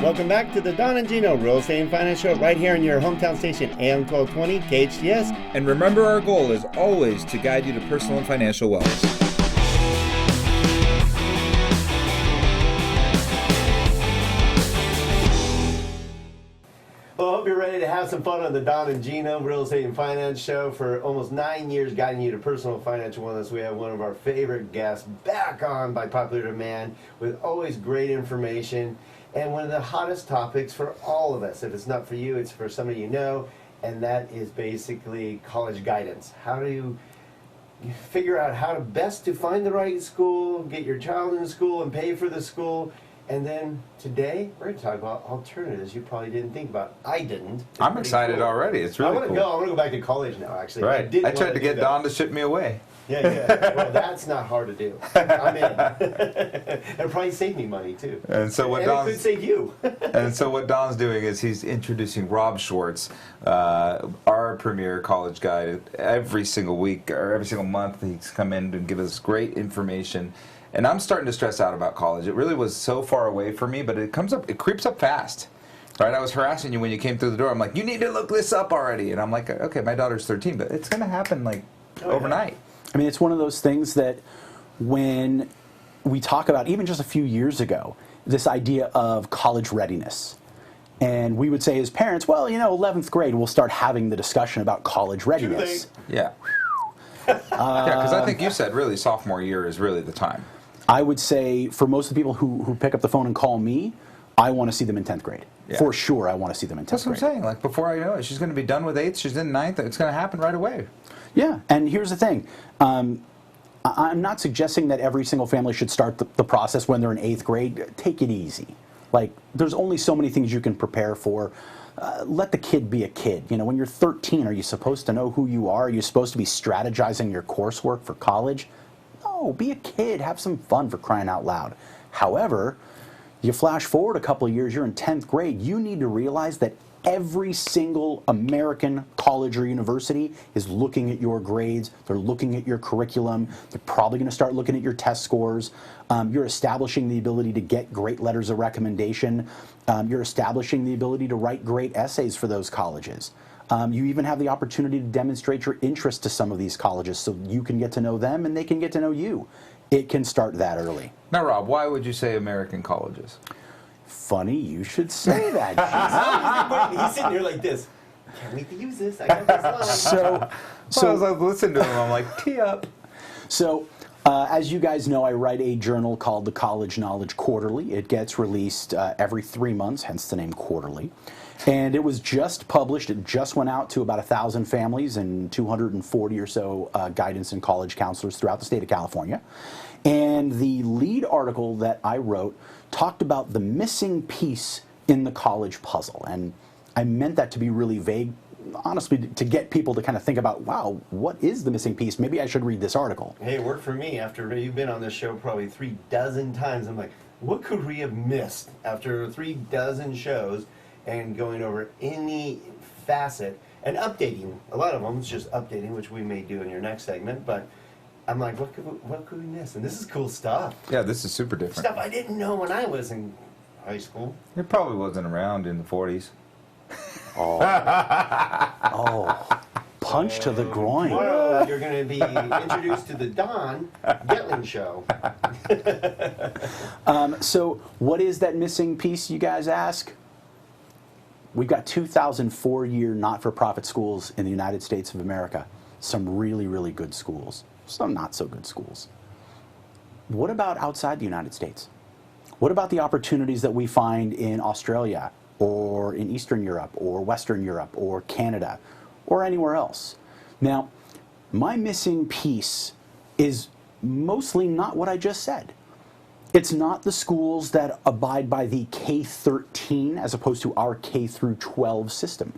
Welcome back to the Don and Gino Real Estate and Finance Show right here in your hometown station, AM 1220 KHTS. And remember, our goal is always to guide you to personal and financial wellness. Well, I hope you're ready to have some fun on the Don and Gino Real Estate and Finance Show. For almost 9 years guiding you to personal financial wellness, we have one of our favorite guests back on by popular demand with always great information and one of the hottest topics for all of us. If it's not for you, it's for somebody you know, and that is basically college guidance. How do you figure out how to best to find the right school, get your child in school, and pay for the school? And then today, we're going to talk about alternatives you probably didn't think about. I didn't. I'm excited already. It's really cool. I want to go back to college now, actually. Right. I tried to get Don to ship me away. Yeah. Well, that's not hard to do. I'm in. It'll probably save me money, too. And so what it could save you. And so what Don's doing is he's introducing Rob Schwartz, our premier college guide. Every single week or every single month, he's come in and give us great information. And I'm starting to stress out about college. It really was so far away for me, but it creeps up fast. Right? I was harassing you when you came through the door. I'm like, you need to look this up already. And I'm like, okay, my daughter's 13, but it's going to happen overnight. Yeah. I mean, it's one of those things that when we talk about, even just a few years ago, this idea of college readiness. And we would say as parents, well, 11th grade, we'll start having the discussion about college readiness. Yeah. Because I think you said really sophomore year is really the time. I would say for most of the people who pick up the phone and call me, I want to see them in 10th grade. Yeah. For sure, I want to see them in 10th grade. That's what I'm saying. Before I know it, she's going to be done with 8th, she's in 9th, it's going to happen right away. Yeah, and here's the thing. I'm not suggesting that every single family should start the process when they're in 8th grade. Take it easy. There's only so many things you can prepare for. Let the kid be a kid. When you're 13, are you supposed to know who you are? Are you supposed to be strategizing your coursework for college? No, be a kid. Have some fun, for crying out loud. However, you flash forward a couple of years, you're in 10th grade, you need to realize that every single American college or university is looking at your grades. They're looking at your curriculum. They're probably going to start looking at your test scores. You're establishing the ability to get great letters of recommendation. You're establishing the ability to write great essays for those colleges. You even have the opportunity to demonstrate your interest to some of these colleges so you can get to know them and they can get to know you. It can start that early. Now, Rob, why would you say American colleges? Funny you should say that. He's sitting here like this. Can't wait to use this. I got this line. So as I was listening to him, I'm like, tee up. So, as you guys know, I write a journal called the College Knowledge Quarterly. It gets released every 3 months, hence the name Quarterly. And it was just published. It just went out to about 1,000 families and 240 or so guidance and college counselors throughout the state of California. And the lead article that I wrote talked about the missing piece in the college puzzle. And I meant that to be really vague, honestly, to get people to kind of think about, wow, what is the missing piece? Maybe I should read this article. Hey, it worked for me. After you've been on this show probably 36 times, I'm like, what could we have missed after 36 shows and going over any facet and updating? A lot of them is just updating, which we may do in your next segment, but I'm like, what could we miss? And this is cool stuff. Yeah, this is super different. Stuff I didn't know when I was in high school. It probably wasn't around in the 40s. Oh, punch to the groin. Tomorrow you're going to be introduced to the Don Getling Show. So what is that missing piece, you guys ask? We've got 2,000 four-year not-for-profit schools in the United States of America. Some really, really good schools. Some not-so-good schools. What about outside the United States? What about the opportunities that we find in Australia or in Eastern Europe or Western Europe or Canada or anywhere else? Now, my missing piece is mostly not what I just said. It's not the schools that abide by the K-13 as opposed to our K through 12 system.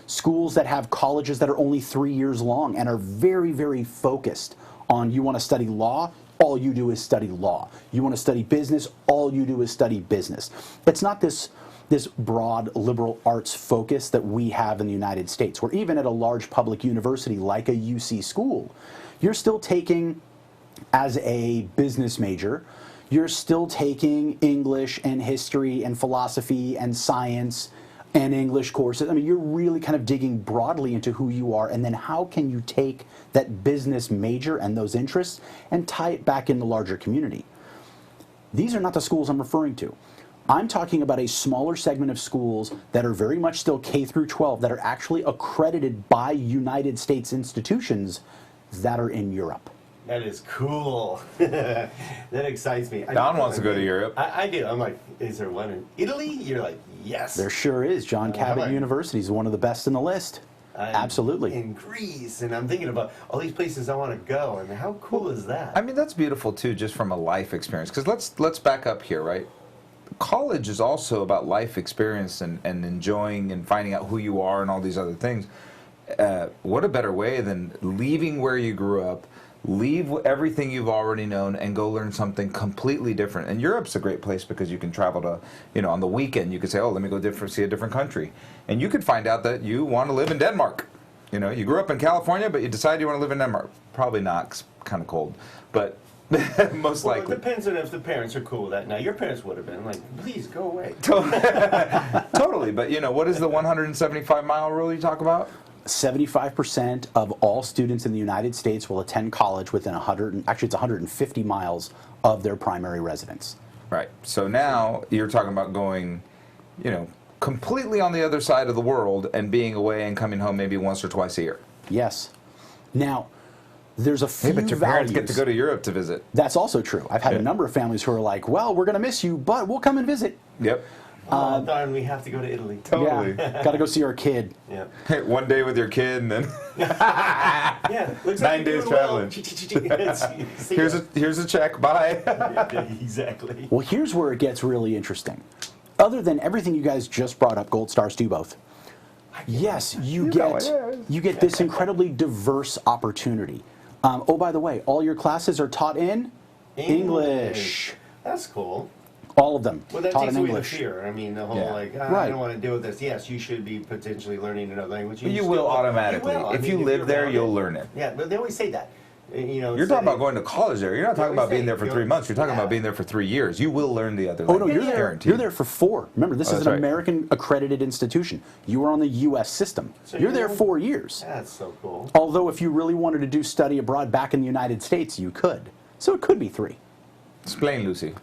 Schools that have colleges that are only 3 years long and are very, very focused on, you want to study law, all you do is study law. You want to study business, all you do is study business. It's not this broad liberal arts focus that we have in the United States, where even at a large public university like a UC school, you're still taking, as a business major, you're still taking English and history and philosophy and science and English courses. I mean, you're really kind of digging broadly into who you are, and then how can you take that business major and those interests and tie it back in the larger community. These are not the schools I'm referring to. I'm talking about a smaller segment of schools that are very much still K through 12, that are actually accredited by United States institutions that are in Europe. That is cool. That excites me. Don wants to go to Europe. I do. I'm like, is there one in Italy? You're like, yes. There sure is. John Cabot University is one of the best in the list. Absolutely. In Greece, and I'm thinking about all these places I want to go, and how cool is that? I mean, that's beautiful too, just from a life experience. Because let's back up here, right? College is also about life experience and enjoying and finding out who you are and all these other things. What a better way than leaving where you grew up, leave everything you've already known, and go learn something completely different. And Europe's a great place because you can travel to, on the weekend, you could say, oh, let me go see a different country. And you could find out that you want to live in Denmark. You grew up in California, but you decide you want to live in Denmark. Probably not, it's kind of cold. But most likely. It depends on if the parents are cool with that. Now, your parents would have been like, please, go away. Totally. But, what is the 175-mile rule you talk about? 75% of all students in the United States will attend college within 150 miles of their primary residence. Right. So now you're talking about going, completely on the other side of the world and being away and coming home maybe once or twice a year. Yes. Now, there's a few but your parents get to go to Europe to visit. That's also true. I've had a number of families who are like, well, we're going to miss you, but we'll come and visit. Yep. Darn, we have to go to Italy. Totally. Yeah, got to go see our kid. Yeah. One day with your kid and then Yeah. Looks 9 days traveling. Here's a check. Bye. Yeah, exactly. Well, here's where it gets really interesting. Other than everything you guys just brought up, gold stars do both. Yes, you get this incredibly diverse opportunity. Oh, by the way, all your classes are taught in English. That's cool. All of them Well, that taught takes in away the English. fear. I mean, the whole Right. I don't want to deal with this. Yes, you should be potentially learning another language. You will automatically. You will. If you live there, you'll learn it. Yeah, but they always say that. You're talking about going to college there. You're not talking about being there for 3 months. You're talking about being there for 3 years. You will learn the other Oh, language. no, you're there. Guaranteed. You're there for 4. Remember, this is an right. American accredited institution. You are on the U.S. system. So you're there 4 years. That's so cool. Although, if you really wanted to do study abroad back in the United States, you could. So it could be 3. Explain, Lucy.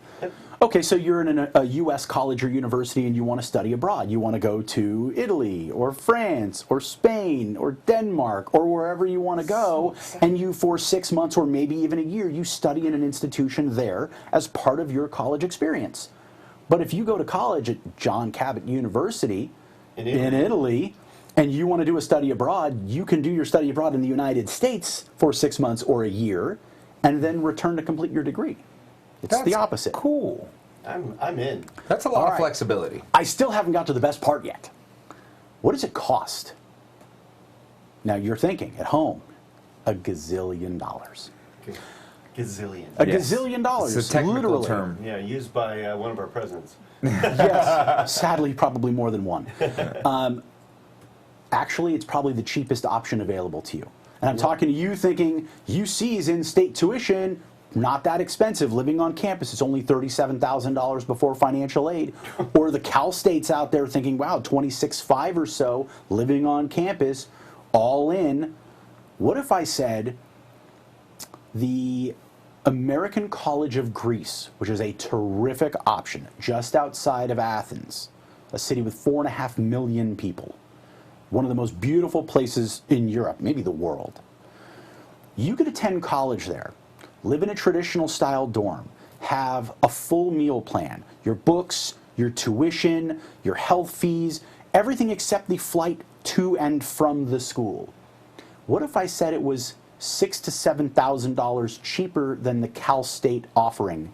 Okay, so you're in a U.S. college or university and you want to study abroad. You want to go to Italy or France or Spain or Denmark or wherever you want to go, and you, for 6 months or maybe even a year, you study in an institution there as part of your college experience. But if you go to college at John Cabot University in Italy and you want to do a study abroad, you can do your study abroad in the United States for 6 months or a year and then return to complete your degree. It's the opposite. Cool. I'm in. That's a lot of flexibility. I still haven't got to the best part yet. What does it cost? Now you're thinking at home, $1 gazillion. Gazillion. A gazillion dollars. It's a technical literally. term. Yeah, used by one of our presidents. Yes, sadly, probably more than one. Actually, it's probably the cheapest option available to you. And I'm talking to you thinking UC's in-state tuition, not that expensive. Living on campus, it's only $37,000 before financial aid. Or the Cal States out there thinking, wow, $26,500 or so living on campus, all in. What if I said the American College of Greece, which is a terrific option, just outside of Athens, a city with 4.5 million people, one of the most beautiful places in Europe, maybe the world. You could attend college there, live in a traditional style dorm, have a full meal plan, your books, your tuition, your health fees, everything except the flight to and from the school. What if I said it was $6,000 to $7,000 cheaper than the Cal State offering,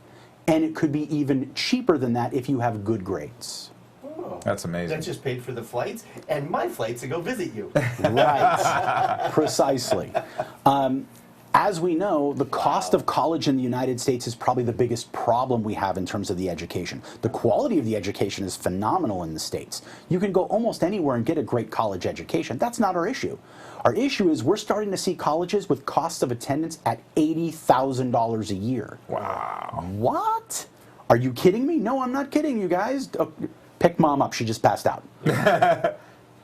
and it could be even cheaper than that if you have good grades? Oh, That's amazing. That just paid for the flights and my flights to go visit you. Right, precisely. as we know, the cost of college in the United States is probably the biggest problem we have in terms of the education. The quality of the education is phenomenal in the States. You can go almost anywhere and get a great college education. That's not our issue. Our issue is we're starting to see colleges with costs of attendance at $80,000 a year. Wow. What? Are you kidding me? No, I'm not kidding you guys. Pick mom up. She just passed out.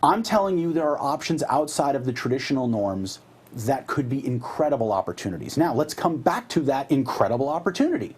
I'm telling you there are options outside of the traditional norms that could be incredible opportunities. Now, let's come back to that incredible opportunity.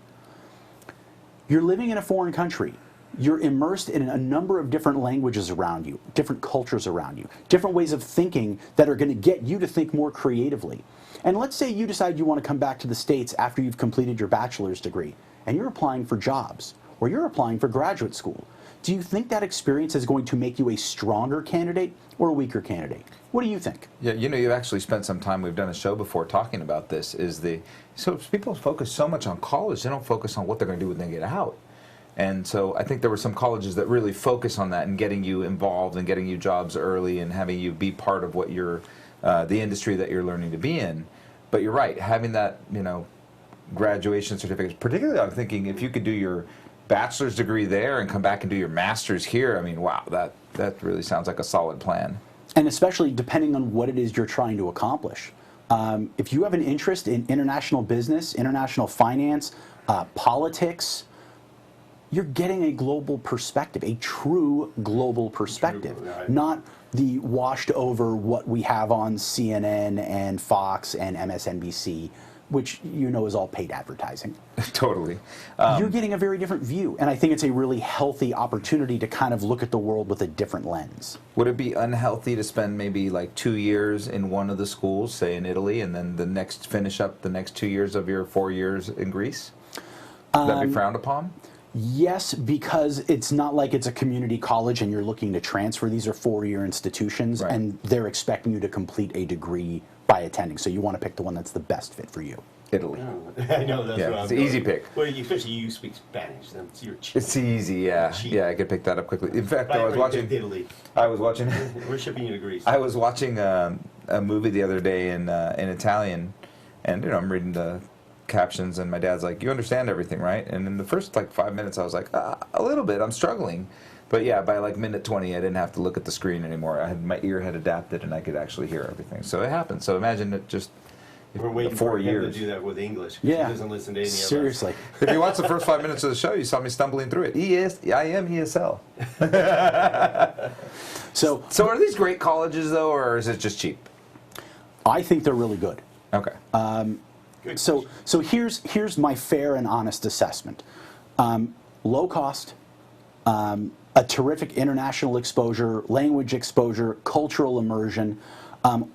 You're living in a foreign country. You're immersed in a number of different languages around you, different cultures around you, different ways of thinking that are going to get you to think more creatively. And let's say you decide you want to come back to the States after you've completed your bachelor's degree, and you're applying for jobs, or you're applying for graduate school. Do you think that experience is going to make you a stronger candidate or a weaker candidate? What do you think? Yeah, you know, you've actually spent some time, we've done a show before talking about this, so people focus so much on college, they don't focus on what they're going to do when they get out. And so I think there were some colleges that really focus on that and getting you involved and getting you jobs early and having you be part of what you're, the industry that you're learning to be in. But you're right, having that, you know, graduation certificate, particularly I'm thinking if you could do your bachelor's degree there and come back and do your master's here, I mean, wow, that really sounds like a solid plan. And especially depending on what it is you're trying to accomplish. If you have an interest in international business, international finance, politics, you're getting a global perspective, a true global perspective, right. Not the washed over what we have on CNN and Fox and MSNBC, which you know is all paid advertising. Totally. You're getting a very different view, and I think it's a really healthy opportunity to kind of look at the world with a different lens. Would it be unhealthy to spend maybe like 2 years in one of the schools, say in Italy, and then finish up the next 2 years of your 4 years in Greece? Would that be frowned upon? Yes, because it's not like it's a community college and you're looking to transfer. These are 4-year institutions, right. And they're expecting you to complete a degree by attending. So you want to pick the one that's the best fit for you. Italy. I know, that's Yeah, what I'm it's an easy pick. Well, especially you speak Spanish, then it's your cheap. It's easy, yeah. Cheap. Yeah, I could pick that up quickly. In fact, Right, I was right, watching. Italy. We're shipping you to Greece. I was watching a movie the other day in Italian, and you know I'm reading the captions, and my dad's like, "You understand everything, right?" And in the first like 5 minutes, I was like, "A little bit. I'm struggling." But yeah, by like minute 20, I didn't have to look at the screen anymore. My ear had adapted, and I could actually hear everything. So it happened. So imagine it just. We're waiting 4 for him years. to do that with English. Yeah. He doesn't listen to any Seriously. If you watch the first 5 minutes of the show, you saw me stumbling through it. I am ESL. So So are these great colleges though, or is it just cheap? I think they're really good. Okay. Good So here's my fair and honest assessment. Low cost, a terrific international exposure, language exposure, cultural immersion.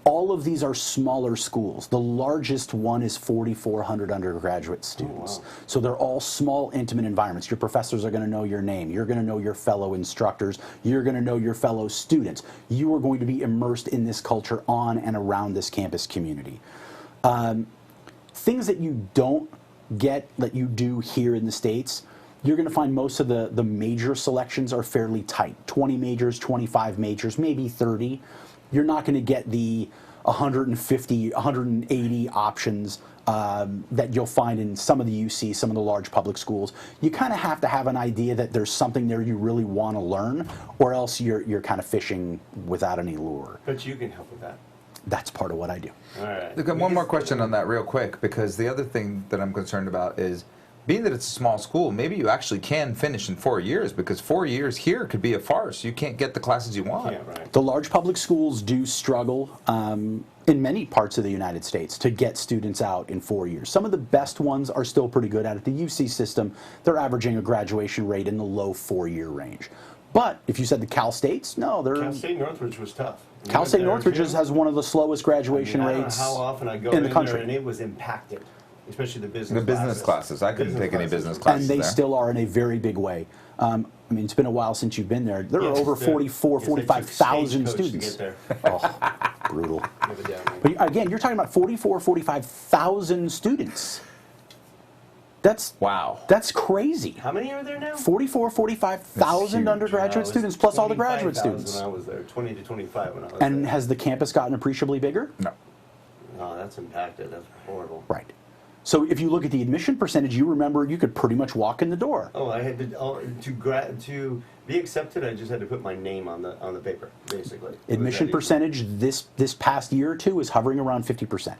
All of these are smaller schools. The largest one is 4,400 undergraduate students. wow. So they're all small, intimate environments. Your professors are going to know your name. You're going to know your fellow instructors. You're going to know your fellow students. You are going to be immersed in this culture on and around this campus community. Things that you don't get that you do here in the States, you're going to find most of the major selections are fairly tight. 20 majors, 25 majors, maybe 30. You're not going to get the 150, 180 options that you'll find in some of the UC, some of the large public schools. You kind of have to have an idea that there's something there you really want to learn, or else you're kind of fishing without any lure. But you can help with that. That's part of what I do. All right. Look, one more question on that real quick, because the other thing that I'm concerned about is, being that it's a small school, maybe you actually can finish in 4 years, because 4 years here could be a farce. You can't get the classes you want. Yeah, right. The large public schools do struggle in many parts of the United States to get students out in 4 years. Some of the best ones are still pretty good at it. The UC system, they're averaging a graduation rate in the low 4-year range. But if you said the Cal States, no, they're... Cal State Northridge was tough. Cal State Northridge has one of the slowest graduation rates I don't know how often I go in the country. there, and it was impacted, especially the business The business classes. I couldn't take any business And classes they there. still are in a very big way. I mean, it's been a while since you've been there. There are over 45,000 students. Oh, brutal. But again, you're talking about 45,000 students. That's Wow. That's crazy. How many are there now? 45,000 undergraduate students plus all the graduate 25,000 students. When I was there, 20 to 25 when I was And there. has the campus gotten appreciably bigger? No. Oh, that's impacted. That's horrible. Right. So if you look at the admission percentage, you remember you could pretty much walk in the door. Oh, I had to be accepted. I just had to put my name on the paper, basically. Admission percentage this past year or two is hovering around 50%.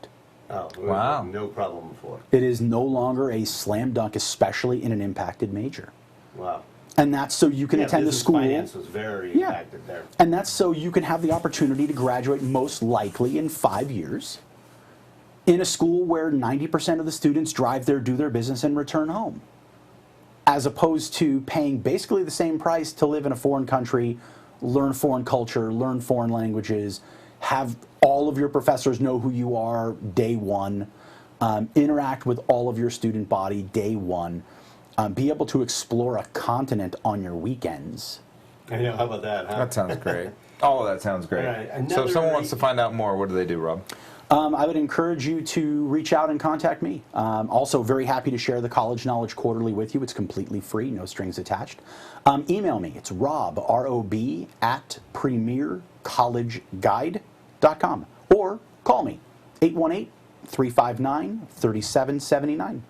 Oh, wow. No problem before. It is no longer a slam dunk, especially in an impacted major. Wow. And that's so you can attend the school. Finance was very impacted there. And that's so you can have the opportunity to graduate most likely in 5 years in a school where 90% of the students drive there, do their business, and return home. As opposed to paying basically the same price to live in a foreign country, learn foreign culture, learn foreign languages, have all of your professors know who you are day one, interact with all of your student body day one, be able to explore a continent on your weekends. I know, how about that, huh? That sounds great. All of that sounds great. Right, So if someone wants to find out more, what do they do, Rob? I would encourage you to reach out and contact me. Also, very happy to share the College Knowledge Quarterly with you. It's completely free, no strings attached. Email me. It's Rob, R-O-B, at premiercollegeguide.com. Or call me, 818-359-3779.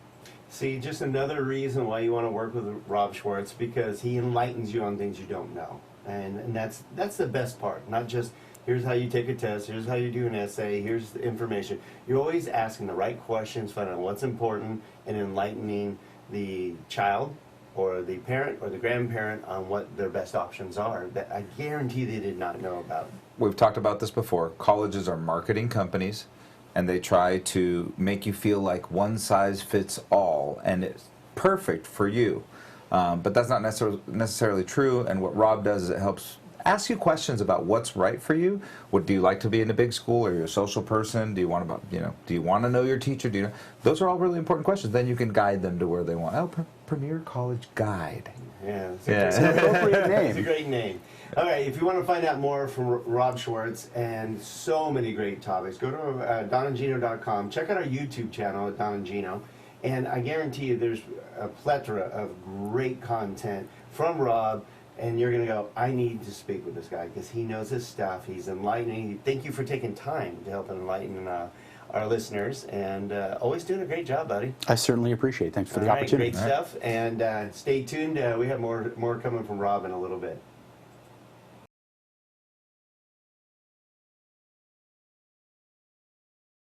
See, just another reason why you want to work with Rob Schwartz, because he enlightens you on things you don't know. And that's the best part, not just here's how you take a test, here's how you do an essay, here's the information. You're always asking the right questions, finding out what's important, and enlightening the child or the parent or the grandparent on what their best options are that I guarantee they did not know about. We've talked about this before. Colleges are marketing companies, and they try to make you feel like one size fits all, and it's perfect for you. But that's not necessarily true, and what Rob does is it helps ask you questions about what's right for you. What do you like to be in a big school? Are you a social person? Do you want to, do you want to know your teacher? Those are all really important questions. Then you can guide them to where they want. Oh, Premier College Guide. Yeah, It's an appropriate name. It's a great name. All right, if you want to find out more from Rob Schwartz and so many great topics, go to donandgino.com. Check out our YouTube channel at Don and Gino. And I guarantee you there's a plethora of great content from Rob. And you're going to go, I need to speak with this guy because he knows his stuff. He's enlightening. Thank you for taking time to help enlighten our listeners. And always doing a great job, buddy. I certainly appreciate it. Thanks for the All right, opportunity. great stuff. And stay tuned. We have more coming from Rob in a little bit.